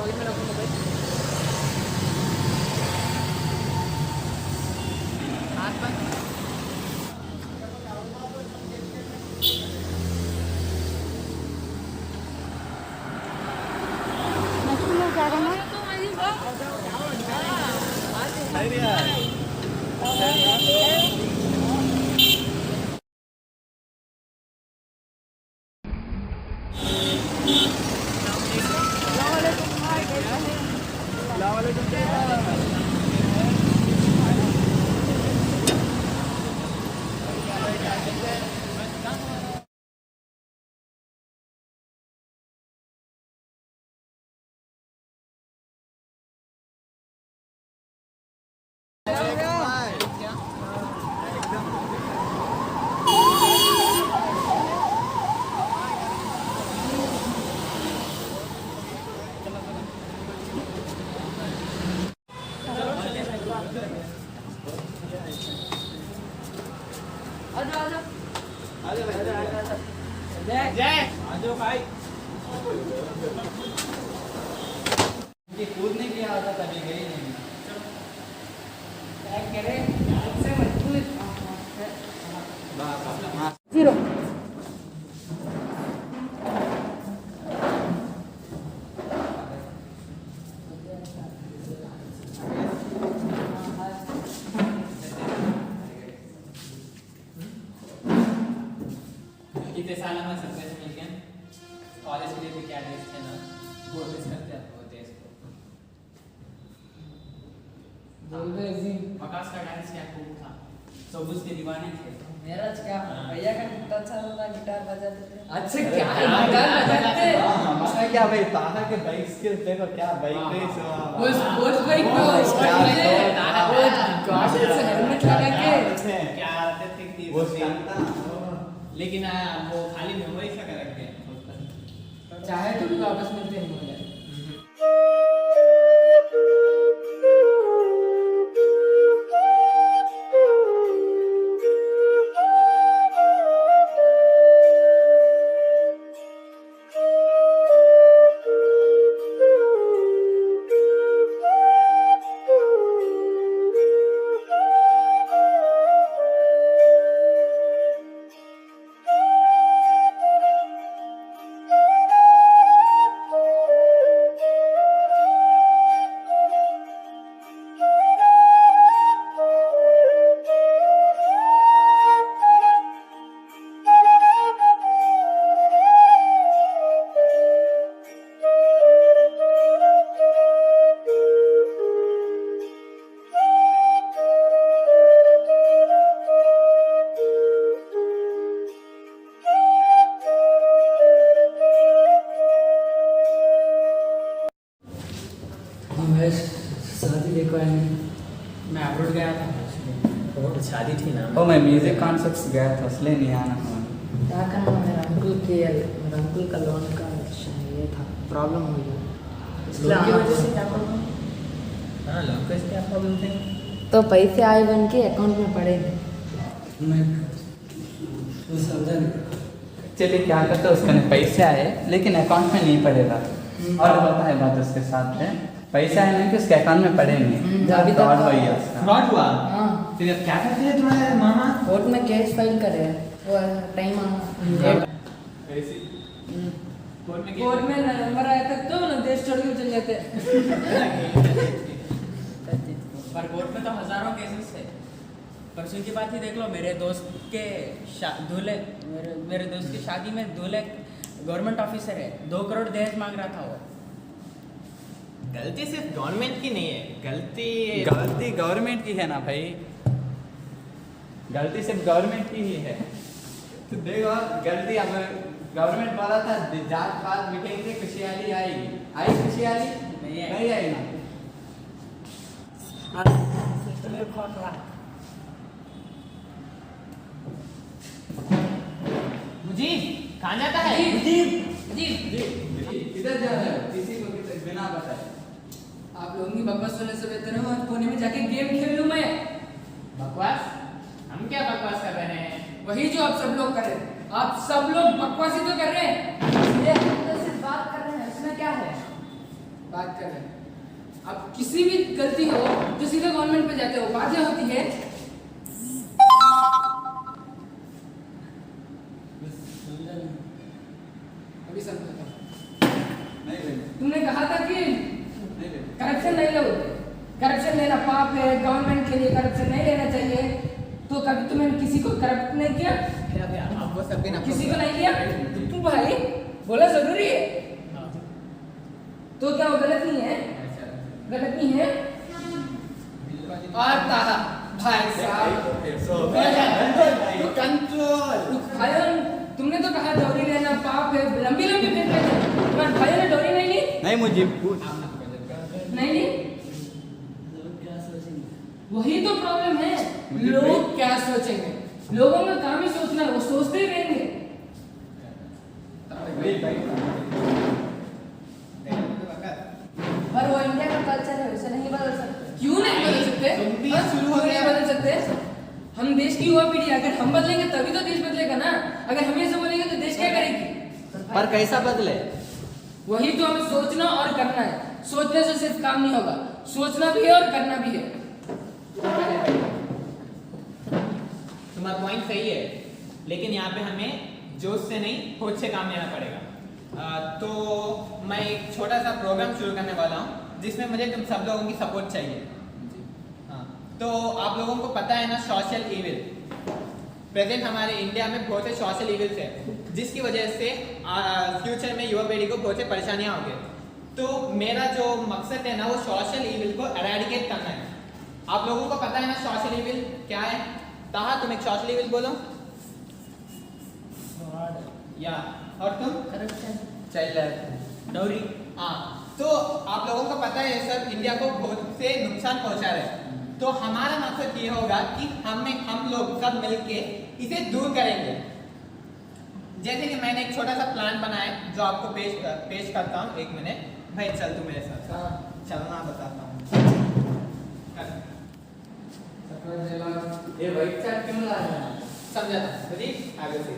Trolley में रखूँगा भाई। हाथ बंद। ये कूदने की आदत अभी गई नहीं। जीरो। कितने साल में सक्सेस मिल गया कॉलेज के लिए भी क्या डेज थे ना वो मिस करते हैं वो डेज को। वकास का डांस क्या खूब था, सब उसके दीवाने थे। मेरा क्या भैया का कितना अच्छा होता गिटार बजाते थे। अच्छा क्या है गिटार बजाते? हमारा क्या भाई ताहा के बाइक स्किल्स देखो क्या बाइक रेस वो स्पोर्ट्स बाइक को गॉगल्स से हेलमेट लगा के क्या आते थे वो सीखता लेकिन वो खाली मेमोरी सा कर रखे हैं। चाहे तो भी वापस मिलते हैं मुझे। शादी देखो मैं अब्रोड गया था और शादी थी ना। ओ मैं म्यूजिक कॉन्सर्ट्स गया था इसलिए नहीं आना हुआ। क्या करना मेरा अंकुल का लोन का ये था प्रॉब्लम हो गया इसलिए लोन की आना वजह से हुआ। क्या प्रॉब्लम? हाँ लोन का क्या प्रॉब्लम थे? तो पैसे आए बन के अकाउंट में पड़े मैं तो समझा नहीं। चलिए क्या करते उसके पैसे आए लेकिन अकाउंट में नहीं पड़ेगा। और पता है बात उसके साथ है पैसा है ना कि उसके अकाउंट में पड़े नहीं। अभी तक फ्रॉड हो गया उसका। फ्रॉड हुआ? हाँ फिर अब क्या करते हैं तुम्हारे मामा? कोर्ट में केस फाइल करे वो टाइम कोर्ट में नंबर आया था तो ना देश छोड़ के चले जाते। पर कोर्ट में तो हजारों केसेस थे। परसों की बात ही देख लो, मेरे दोस्त के दूल्हे मेरे दोस्त की शादी में दूल्हे गवर्नमेंट ऑफिसर है, 2 करोड़ दहेज मांग रहा था वो। गलती सिर्फ गवर्नमेंट की नहीं है, गलती गवर्नमेंट की है ना भाई। गलती सिर्फ गवर्नमेंट की ही है। तो देखो गलती अब गवर्नमेंट वाला था जात पात मिटेंगे खुशहाली आएगी। आई खुशहाली नहीं आई ना। मुजीब कहाँ जाता है? किधर जा रहे हो? किसी को बिना बताए। आप लोगों की बकवास सुनने से बेहतर है आज कोने में जाके गेम खेल लूं मैं। बकवास? हम क्या बकवास कर रहे हैं? वही जो आप सब लोग कर रहे हैं। आप सब लोग बकवास ही तो कर रहे हैं। ये हम तो सिर्फ बात कर रहे हैं इसमें क्या है। बात कर रहे हैं। अब किसी भी गलती हो तो सीधा गवर्नमेंट पे जाते हो, बातें होती है। अभी समझा तुमने कहा था कि करप्शन नहीं लो, करप्शन लेना पाप है, गवर्नमेंट के लिए करप्शन नहीं लेना चाहिए। तो कभी तुमने किसी को करप्ट नहीं किया? आप वो सब भी ना किसी को नहीं किया? तुम भाई बोला जरूरी है, तो क्या वो गलत नहीं है? गलत नहीं है। और कहा भाई साहब कंट्रोल। भाई तुमने तो कहा डोरी लेना पाप है, लंबी लंबी फिर तुम्हारे भाई ने डोरी नहीं ली? नहीं मुझे नहीं ली। वही तो प्रॉब्लम है, लोग क्या सोचेंगे। लोगों का काम ही सोचना है, वो सोचते ही रहेंगे। पर वो इंडिया का कल्चर है, उसे नहीं बदल सकते। क्यों नहीं बदल सकते? तुम भी हाँ, शुरू हो क्यों नहीं गया। बदल सकते? हम देश की युवा पीढ़ी, अगर हम बदलेंगे तभी तो देश बदलेगा ना। अगर हम ऐसे बोलेंगे तो देश क्या करेगी? पर कैसा बदले? वही तो हमें सोचना और करना है। सोचने से सिर्फ काम नहीं होगा, सोचना भी है और करना भी है। तुम्हारा पॉइंट सही है, लेकिन यहाँ पे हमें जोश से नहीं होश से काम लेना पड़ेगा। तो मैं एक छोटा सा प्रोग्राम शुरू करने वाला हूँ जिसमें मुझे तुम सब लोगों की सपोर्ट चाहिए। हाँ, तो आप लोगों को पता है ना, सोशल इविल प्रेजेंट हमारे इंडिया में बहुत से सोशल इविल्स है, जिसकी वजह से फ्यूचर में युवा पीढ़ी को बहुत से परेशानियाँ होंगी। तो मेरा जो मकसद है ना, वो सोशल इविल को एरेडिकेट करना है। आप लोगों को पता है ना सोशल इविल क्या है? ताहा तुम एक सोशल इविल बोलो। या और तुम? करप्शन, चाइल्ड डोरी। हाँ, तो आप लोगों को पता है ये सब इंडिया को बहुत से नुकसान पहुंचा रहे हैं। तो हमारा मकसद ये होगा कि हम लोग सब मिलके इसे दूर करेंगे। जैसे कि मैंने एक छोटा सा प्लान बनाया है जो आपको पेश करता हूँ। एक मिनट भाई, चल तू मेरे साथ। चलना बताता हूँ। ये व्हाइट चार्ट क्यों ला रहा है? समझा था जी, आगे से।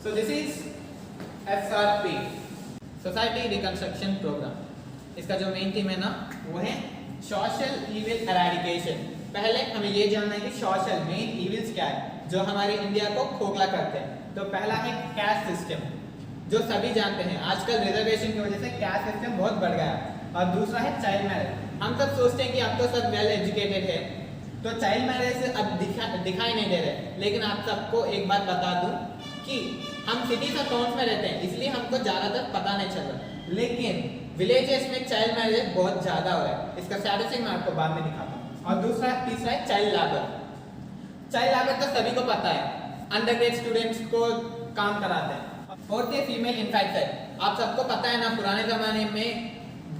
So this is SRP, society reconstruction program. इसका जो मेन थीम है ना, वो है सोशल इविल एराडिकेशन। पहले हमें ये जानना है कि सोशल मेन इविल्स क्या है जो हमारे इंडिया को खोखला करते हैं। तो पहला है कैस्ट सिस्टम, जो सभी जानते हैं। आजकल रिजर्वेशन की वजह से कैस्ट सिस्टम बहुत बढ़ गया है। और दूसरा है चाइल्ड मैरिज। हम सब सोचते हैं कि अब तो सब वेल एजुकेटेड है, तो चाइल्ड मैरिज अब दिखाई नहीं दे रहे। लेकिन आप सबको एक बात बता दूं कि हम सिटीज और टाउन्स में रहते हैं, इसलिए हमको ज़्यादातर पता नहीं चल रहा। लेकिन विलेजेस में चाइल्ड मैरिज बहुत ज़्यादा हो रहा है। इसका स्टैटिस्टिक मैं आपको बाद में दिखाता हूँ। और तीसरा है चाइल्ड लेबर। चाइल्ड लेबर तो सभी को पता है, अंडर ग्रेड स्टूडेंट्स को काम कराते हैं। फोर्थ है फीमेल इनफेक्टेड। आप सबको पता है ना, पुराने ज़माने में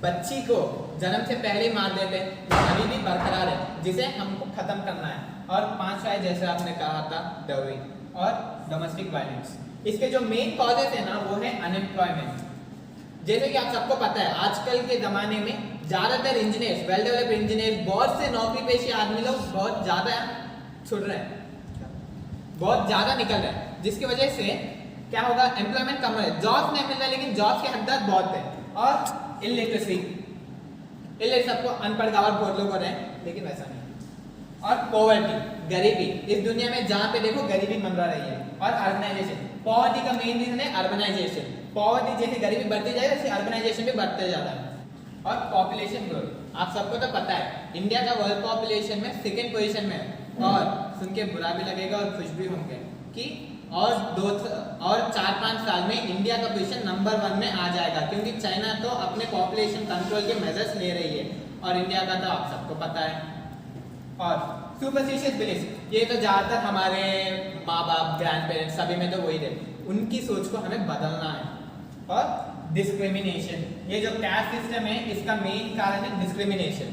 बच्ची को जन्म से पहले ही मार देते, अभी भी बरकरार है, जिसे हमको खत्म करना है। और पांचवा है, जैसे आपने कहा था, डाउरी और डोमेस्टिक वायलेंस। इसके जो मेन कॉजेस है ना, वो है अनएम्प्लॉयमेंट। जैसे कि आप सबको पता है, आजकल के ज़माने में ज़्यादातर इंजीनियर्स, वेल डेवलप्ड इंजीनियर्स, बहुत से नौकरी पेशे आदमी लोग बहुत ज़्यादा छुट रहे हैं, बहुत ज़्यादा निकल रहे हैं, जिसकी वजह से क्या होगा, एम्प्लॉयमेंट कम हो रहा है, जॉब्स नहीं मिल रहा है, लेकिन जॉब्स के हकदार बहुत है। और इलिटरेसी, सबको अनपढ़ गाँव बहुत लोग हो रहे हैं, लेकिन वैसा नहीं। और पॉवर्टी, गरीबी, इस दुनिया में जहाँ पे देखो गरीबी मंडरा रही है। और अर्बनाइजेशन, पॉवर्टी का मेन रीजन है अर्बनाइजेशन। पॉवर्टी जैसे गरीबी बढ़ती जाए, वैसे अर्बनाइजेशन भी बढ़ते जाता है। और पॉपुलेशन ग्रोथ, आप सबको तो पता है, इंडिया का वर्ल्ड पॉपुलेशन में सेकेंड पोजीशन में है। और सुन के बुरा भी लगेगा और खुश भी होंगे कि और 4-5 साल में इंडिया का पोजीशन नंबर 1 में आ जाएगा, क्योंकि चाइना तो अपने पॉपुलेशन कंट्रोल के मेजर्स ले रही है, और इंडिया का तो आप सबको पता है। और सुपरस्टिशियस बिलीफ, ये तो ज़्यादातर हमारे माँ बाप, ग्रैंड पेरेंट्स, सभी में तो वही है, उनकी सोच को हमें बदलना है। और डिस्क्रिमिनेशन, ये जो कैस्ट सिस्टम है, इसका मेन कारण है डिस्क्रिमिनेशन।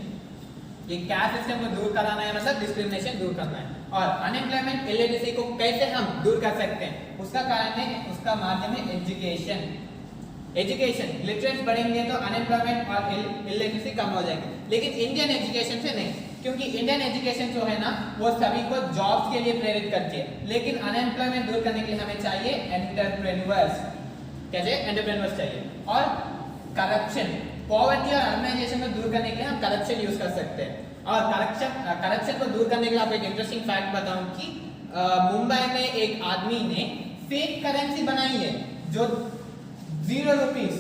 ये कैस्ट सिस्टम को दूर कराना है, मतलब डिस्क्रिमिनेशन दूर करना है। और अनएम्प्लॉयमेंट, इलिटरेसी को कैसे हम दूर कर सकते हैं, उसका कारण है, उसका माध्यम है एजुकेशन। एजुकेशन लिटरेट बढ़ेंगे तो अनएम्प्लॉयमेंट और इलिटरेसी कम हो जाएगी, लेकिन इंडियन एजुकेशन से नहीं, क्योंकि इंडियन एजुकेशन जो है ना वो सभी को जॉब्स के लिए प्रेरित करती है, लेकिन अनएम्प्लॉयमेंट दूर करने के लिए हमें चाहिए एंटरप्रेन्योर्स। कैसे? एंटरप्रेन्योर्स चाहिए। और करप्शन, पॉवर्टी और अर्बनाइजेशन को दूर करने के लिए हम करप्शन यूज कर सकते हैं। और करप्शन को दूर करने के लिए आपको एक इंटरेस्टिंग फैक्ट बताऊं कि मुंबई में एक आदमी ने फेक करेंसी बनाई है जो 0 रुपीस,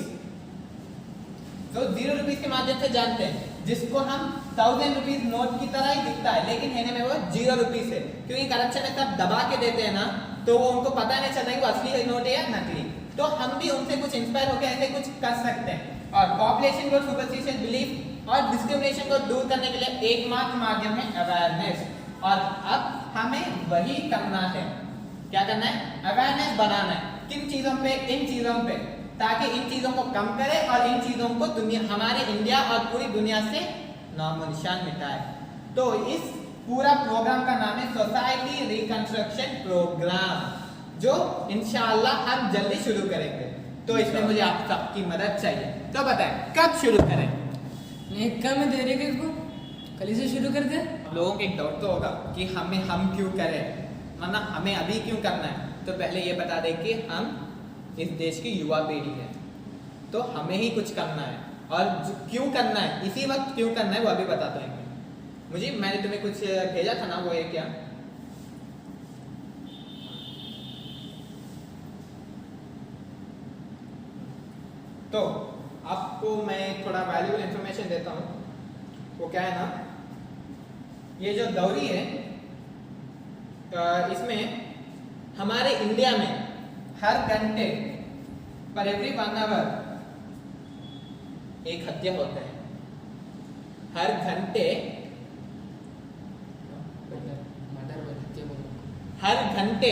जो 0 रुपीस के माध्यम से जानते हैं, जिसको हम 1000 रुपीस नोट की तरह ही दिखता है, लेकिन है में वो 0 रुपीस है, क्योंकि करप्शन में सब दबा के देते हैं ना, तो वो उनको पता नहीं चलता कि वो असली नोट है या नकली। तो हम भी उनसे कुछ इंस्पायर होकर ऐसे कुछ कर सकते हैं। और पॉपुलेशन को सुपरस्टिशियस बिलीफ और डिस्क्रिमिनेशन को दूर करने के लिए एकमात्र माध्यम है अवेयरनेस। और अब हमें वही करना है। क्या करना है? अवेयरनेस बनाना है। किन चीजों पे? इन चीजों पे, ताकि इन चीजों को कम करे और इन चीजों को दुनिया, हमारे इंडिया और पूरी दुनिया से नामो निशान मिटाए। तो इस पूरा प्रोग्राम का नाम है सोसाइटी रिकंस्ट्रक्शन प्रोग्राम, जो इंशाअल्लाह हम जल्दी शुरू करेंगे। तो इसमें मुझे आप सबकी मदद चाहिए। तो बताएं कब शुरू करें? एक काम में दे रहे हैं इसको, कल से शुरू कर दे। लोगों को एक डाउट तो होगा कि हम क्यों करें, वरना हमें अभी क्यों करना है। तो पहले ये बता दें कि हम इस देश की युवा पीढ़ी है, तो हमें ही कुछ करना है। और क्यों करना है, इसी वक्त क्यों करना है, वो अभी बताता हूँ। मैंने तुम्हें कुछ भेजा था ना, वो है क्या? तो आपको मैं थोड़ा वैल्यूबल इंफॉर्मेशन देता हूँ। वो क्या है ना, ये जो दौरी है, इसमें हमारे इंडिया में हर घंटे पर एवरी 1 आवर एक हत्या होता है। हर घंटे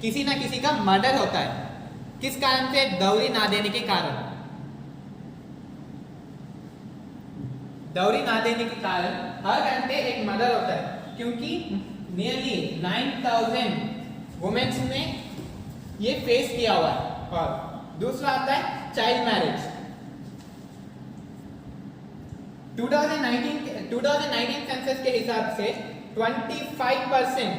किसी ना किसी का मर्डर होता है। किस कारण से? दौरी ना देने के कारण। दौरी ना देने के कारण हर घंटे एक मर्डर होता है, क्योंकि नियरली 9000 वुमेन्स ने ये फेस किया हुआ है। और दूसरा आता है चाइल्ड मैरिज। 2019 सेंसस के हिसाब से 25%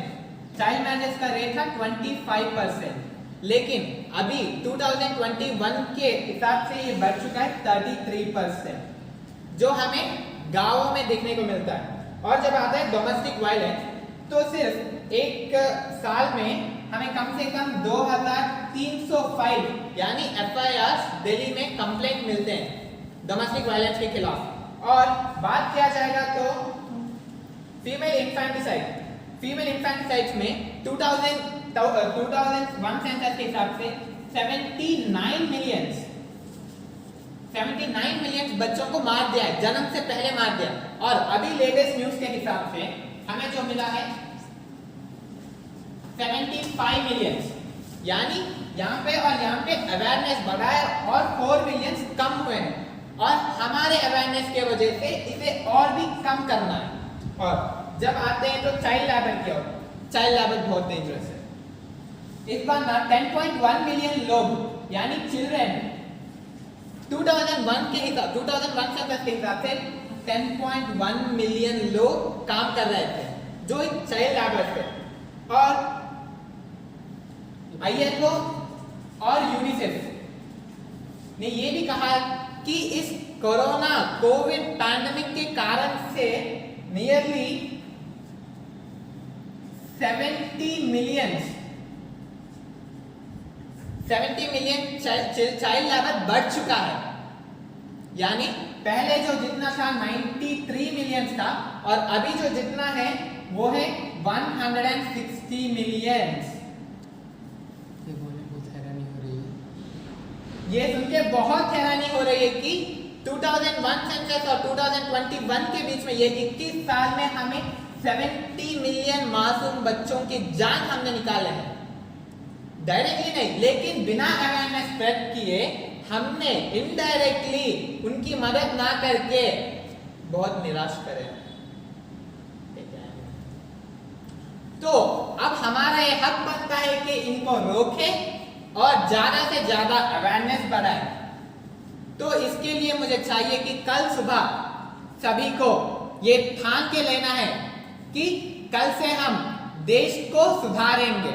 चाइल्ड मैरिज का रेट था 25%, लेकिन अभी 2021 के हिसाब से ये बढ़ चुका है 33%, जो हमें गांवों में देखने को मिलता है। और जब आता है डोमेस्टिक वायलेंस, तो सिर्फ एक साल में हमें कम से कम 2305 यानी FIRs दिल्ली में कंप्लेंट मिलते हैं डोमेस्टिक वायलेंस के खिलाफ। और बात किया जाएगा तो फीमेल इन्फेंटिसाइड में 2001 सेंसस के हिसाब से 79 मिलियन बच्चों को मार दिया है, जन्म से पहले मार दिया। और अभी लेटेस्ट न्यूज के हिसाब से हमें जो मिला है 75 मिलियन, यानी यहाँ पे और यहाँ पे अवेयरनेस बढ़ा है और 4 मिलियन कम हुए हैं। और हमारे अवेयरनेस के वजह से इसे और भी कम करना है। और जब आते हैं तो चाइल्ड लेबर क्या होता है? चाइल्ड लेबर बहुत डेंजरस है। इस बार ना 10.1 मिलियन लोग यानी चिल्ड्रन 2001 सेंसस के हिसाब से 10.1 मिलियन लोग काम कर रहे थे, जो एक चाइल्ड लेबर थे। और ILO और यूनिसेफ ने ये भी कहा कि इस कोविड पैंडेमिक के कारण से नियरली 70 मिलियन चाइल्ड लेबर बढ़ चुका है। यानी पहले जो जितना था 93 मिलियन था, और अभी जो जितना है वो है 160 मिलियन। ये सुन के बहुत हैरानी हो रही है कि 2001 सेंसस और 2021 के बीच में ये 21 साल में हमें 70 मिलियन मासूम बच्चों की जान हमने निकाले हैं। डायरेक्टली नहीं, लेकिन बिना अवेयरनेस स्प्रेड किए हमने इनडायरेक्टली उनकी मदद ना करके बहुत निराश करे। तो अब हमारा ये हक बनता है कि इनको रोके और ज्यादा से ज्यादा अवेयरनेस बढ़ाए। तो इसके लिए मुझे चाहिए कि कल सुबह सभी को ये ठान के लेना है कि कल से हम देश को सुधारेंगे।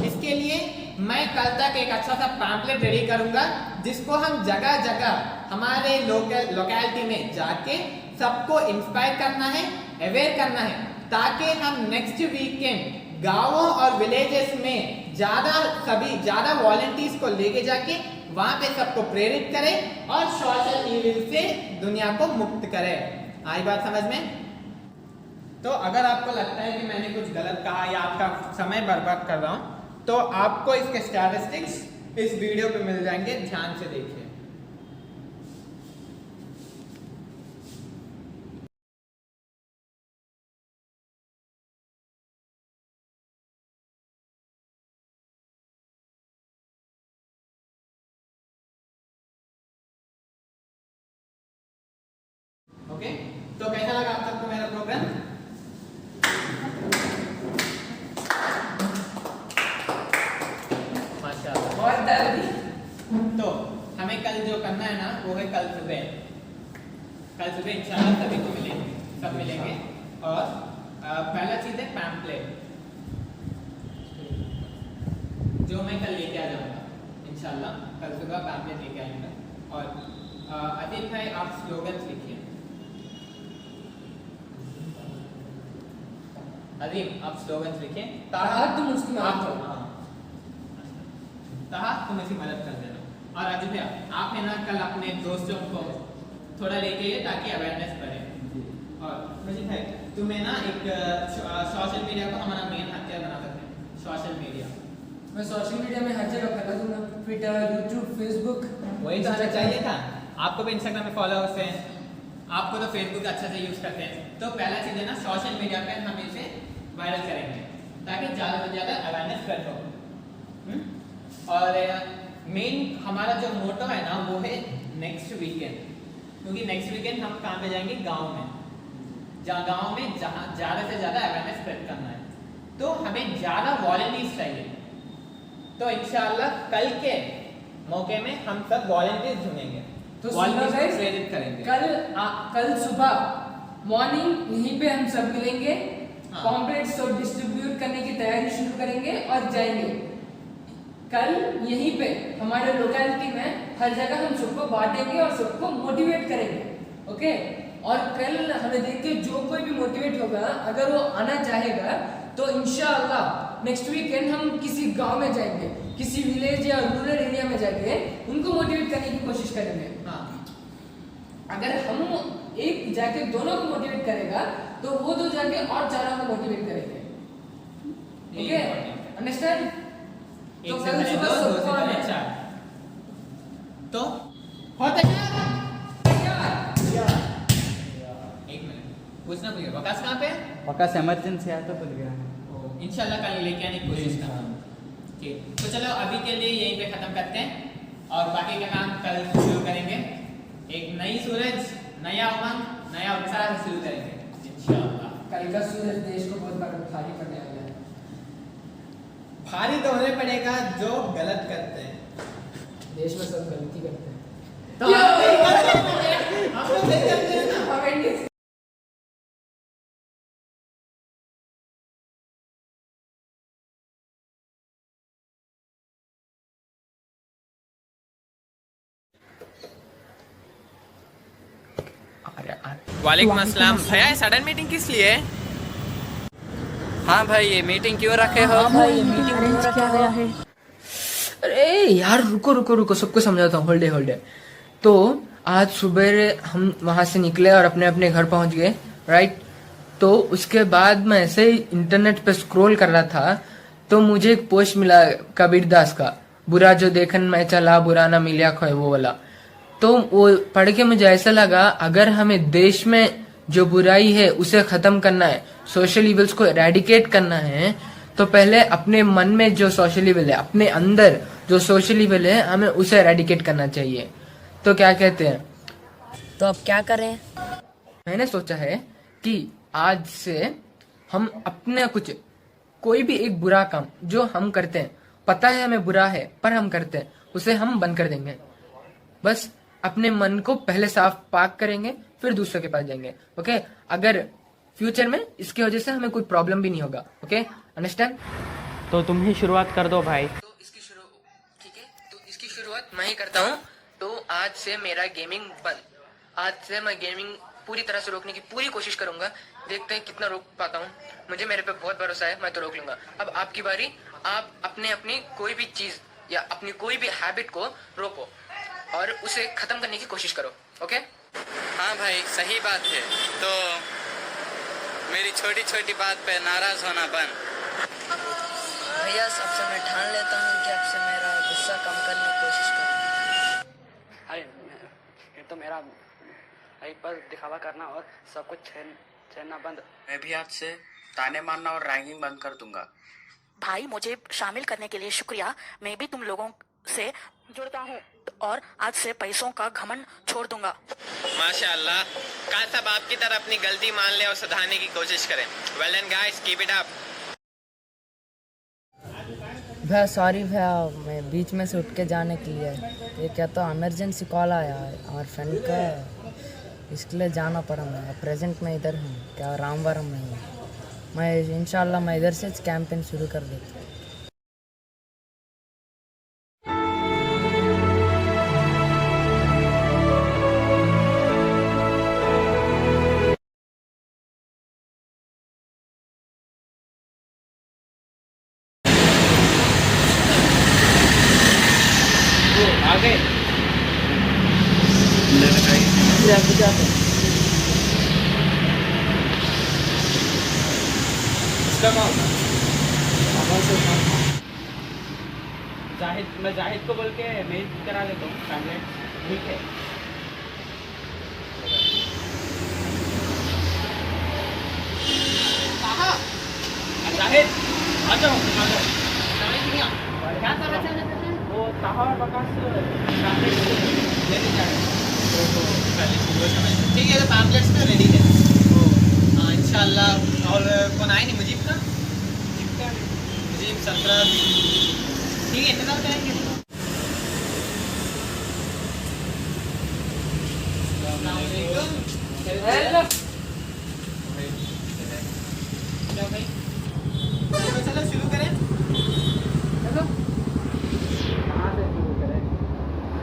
इसके लिए मैं कल तक एक अच्छा सा पैम्पलेट रेडी करूंगा जिसको हम जगह जगह हमारे लोकेलिटी में जाके सबको इंस्पायर करना है, अवेयर करना है, ताकि हम नेक्स्ट वीकेंड गांवों और विलेजेस में ज्यादा वॉलंटियर्स को लेके जाके वहां पे सबको प्रेरित करें और सोशल इविल से दुनिया को मुक्त करें। आई बात समझ में? तो अगर आपको लगता है कि मैंने कुछ गलत कहा या आपका समय बर्बाद कर रहा हूं तो आपको इसके स्टैटिस्टिक्स इस वीडियो पे मिल जाएंगे, ध्यान से देखिए। ओके, तो कैसा लगा आप सबको मेरा प्रोग्राम? माशाल्लाह, बहुत जल्दी। तो हमें कल जो करना है ना वो है कल सुबह इंशाल्लाह सभी को सब मिलेंगे और पहला चीज है पैम्पलेट जो मैं कल लेके आ जाऊंगा इंशाल्लाह। कल सुबह पैम्पलेट लेके आऊंगा और अतीत भाई आप स्लोगन्स लिखिए। अजीम आप स्लोगन्स लिखिए। तुम उसकी मदद करो। तुम इसकी मदद कर देना। और अजीम भैया आप है ना कल अपने दोस्तों को थोड़ा लेके आइए ताकि अवेयरनेस बढ़े। और मजीद भाई तुम्हें ना एक सोशल मीडिया को हमारा मेन हथियार बना सकते हैं। सोशल मीडिया मैं सोशल मीडिया में हर जगह कर दूंगा, ट्विटर, यूट्यूब, फेसबुक। वही तो आना चाहिए था। आपको भी इंस्टाग्राम में फॉलोअर्स हैं, आपको तो फेसबुक अच्छे से यूज करते हैं। तो पहला चीज है ना सोशल मीडिया पे हम इसे वायरल करेंगे ताकि ज्यादा से ज्यादा अवेयरनेस कर हो। और मेन हमारा जो मोटो है ना वो है नेक्स्ट वीकेंड, क्योंकि नेक्स्ट वीकेंड हम कहाँ पे जाएंगे? गांव में। गांव में जहाँ ज्यादा से ज्यादा अवेयरनेस स्प्रेड करना है तो हमें ज्यादा वॉलंटियर्स चाहिए। तो इंशाल्लाह कल के मौके में हम सब वॉलंटियर्स ढूंढेंगे, तो वॉलंटियर्स को प्रेरित करेंगे। कल सुबह मॉर्निंग यहीं पे हम सब मिलेंगे, पॉम्पलेट्स को डिस्ट्रीब्यूट करने की तैयारी शुरू करेंगे और जाएंगे। कल यहीं पे हमारे लोकेलिटी में हर जगह हम सबको बांटेंगे और सबको मोटिवेट करेंगे। ओके, और कल हमें देख के जो कोई भी मोटिवेट होगा, अगर वो आना चाहेगा तो इंशाअल्लाह नेक्स्ट वीकेंड हम किसी गांव में जाएंगे, किसी विलेज या रूरल एरिया में जाके उनको मोटिवेट करने की कोशिश करेंगे। अगर हम एक जाके दोनों को मोटिवेट करेगा तो वो दो जाके और चारों को मोटिवेट करेंगे। Okay, understand? तो कल सुबह सबको आना है। तो होता है पूछना भूलिए वकास कहाँ पे? वकास इमरजेंसी आया तो भूल गया। इंशाल्लाह कल लेके आने की कोशिश करना। ठीक, तो चलो अभी के लिए यहीं पे खत्म करते हैं और बाकी का काम कल शुरू करेंगे। एक नई सूरज, नया उमंग, नया उत्साह से शुरू करेंगे इंशाल्लाह। कल का सूरज देश को बहुत बड़ा भारी पड़ने वाला है। भारी तो होने पड़ेगा जो गलत करते हैं। देश में सब गलती करते हैं तो हम लोग नहीं करते हैं ना। वालेकुम अस्सलाम भैया, सडन मीटिंग किस लिए है? हाँ भाई ये मीटिंग क्यों रखे हो? अरे यार रुको रुको रुको, सबको समझाता हूँ। होल्डे। तो आज सुबह हम वहां से निकले और अपने अपने घर पहुंच गए, राइट? तो उसके बाद मैं ऐसे ही इंटरनेट पे स्क्रॉल कर रहा था तो मुझे एक पोस्ट मिला कबीर दास का, बुरा जो देखन मैं चला बुरा ना मिलिया खोए, वो वाला। तो वो पढ़ के मुझे ऐसा लगा अगर हमें देश में जो बुराई है उसे खत्म करना है, सोशल इविल्स को एरेडिकेट करना है, तो पहले अपने मन में जो सोशल इविल है, अपने अंदर जो सोशल इविल है, हमें उसे एरेडिकेट करना चाहिए। तो क्या कहते हैं? तो अब क्या करें? मैंने सोचा है कि आज से हम अपने कुछ कोई भी एक बुरा काम जो हम करते हैं, पता है हमें बुरा है पर हम करते हैं, उसे हम बंद कर देंगे। बस अपने मन को पहले साफ पाक करेंगे, फिर दूसरों के पास जाएंगे। ओके, अगर फ्यूचर में इसकी वजह से हमें कोई प्रॉब्लम भी नहीं होगा। Okay, understand? तो तुम ही शुरुआत कर दो भाई। तो ठीक है, तो इसकी शुरुआत मैं ही करता हूँ। तो आज से मेरा गेमिंग बंद। आज से मैं गेमिंग पूरी तरह से रोकने की पूरी कोशिश करूंगा। देखते हैं कितना रोक पाता हूँ। मुझे मेरे पे बहुत भरोसा है, मैं तो रोक लूंगा। अब आपकी बारी। आप अपनी कोई भी चीज या अपनी कोई भी हैबिट को रोको और उसे खत्म करने की कोशिश करो। ओके? हाँ भाई, सही बात है। तो मेरी छोटी छोटी बात पे नाराज होना बंद। भैया सबसे मैं ठान लेता हूँ कि आपसे मेरा गुस्सा कम करने की कोशिश करूँ। अरे ये तो मेरा भाई पर दिखावा करना और सब कुछ छेड़ना बंद। मैं भी आज से ताने मारना और रैगिंग बंद कर दूंगा। भाई मुझे शामिल करने के लिए शुक्रिया। मैं भी तुम लोगों से जुड़ता हूँ और आज से पैसों का घमंड छोड़ दूंगा। माशाअल्लाह, काश सब आपकी तरह अपनी गलती मान ले और सुधारने की कोशिश करें। Well done guys, keep it up. भैया सॉरी भैया, मैं बीच में से उठ के जाने के लिए, ये क्या तो इमरजेंसी कॉल आया है हमारे फ्रेंड का, इसके लिए जाना पड़ा। मैं प्रेजेंट में इधर हूँ, क्या रामवरम में हूँ मैं। इंशाल्लाह मैं इधर से कैंपेन शुरू कर देता हूँ। आगे मैं जाहिद को बोल के मेज करा देता हूँ टैबलेट। ठीक है, जाहिद आ जाओ। क्या कर रहे थे? वो ताहा और बकास टैबलेट लेने जा रहे हैं। ठीक है, तो टैबलेट्स में रेडी है। हाँ इंशाल्लाह। और कौन आए नहीं? मुजीब का, मुजीब सरफराज। ठीक है, इंतजार करेंगे। हेलो, चलो शुरू करें। हेलो, कहाँ से शुरू करें?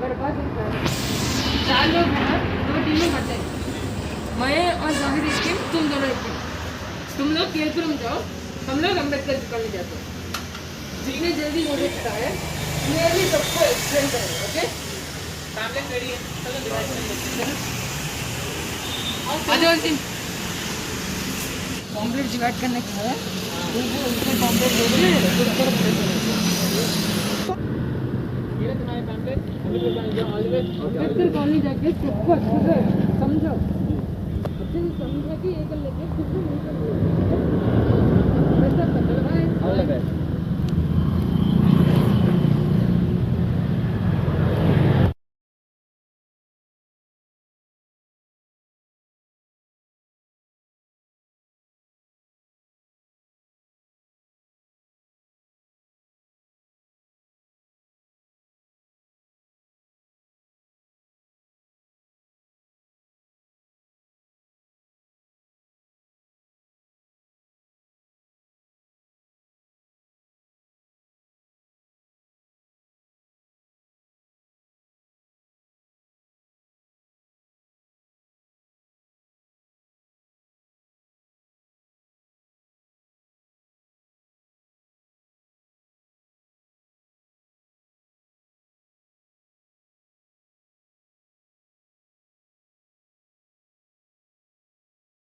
मेरे पास 4 लोग हैं, 2 टीमें करते हैं। मैं और जाहिर एक टीम, तुम दोनों एक टीम। तुम लोग केलपुर में जाओ, हम लोग अम्बेडकर दुकान में जाते हैं। जितनी जल्दी हो सकता है क्लियरली सबको एक्सप्लेन करेंगे। ओके, टैबलेट रेडी है। चलो डिवाइस आ जाओ टीम। कॉम्प्लीट डिवाइड करने के है, उसको कॉम्प्लीट दे दिए। ये तुम्हारे पैम्पलेट। अम्बेडकर कॉलोनी जाके सबको अच्छे से समझो।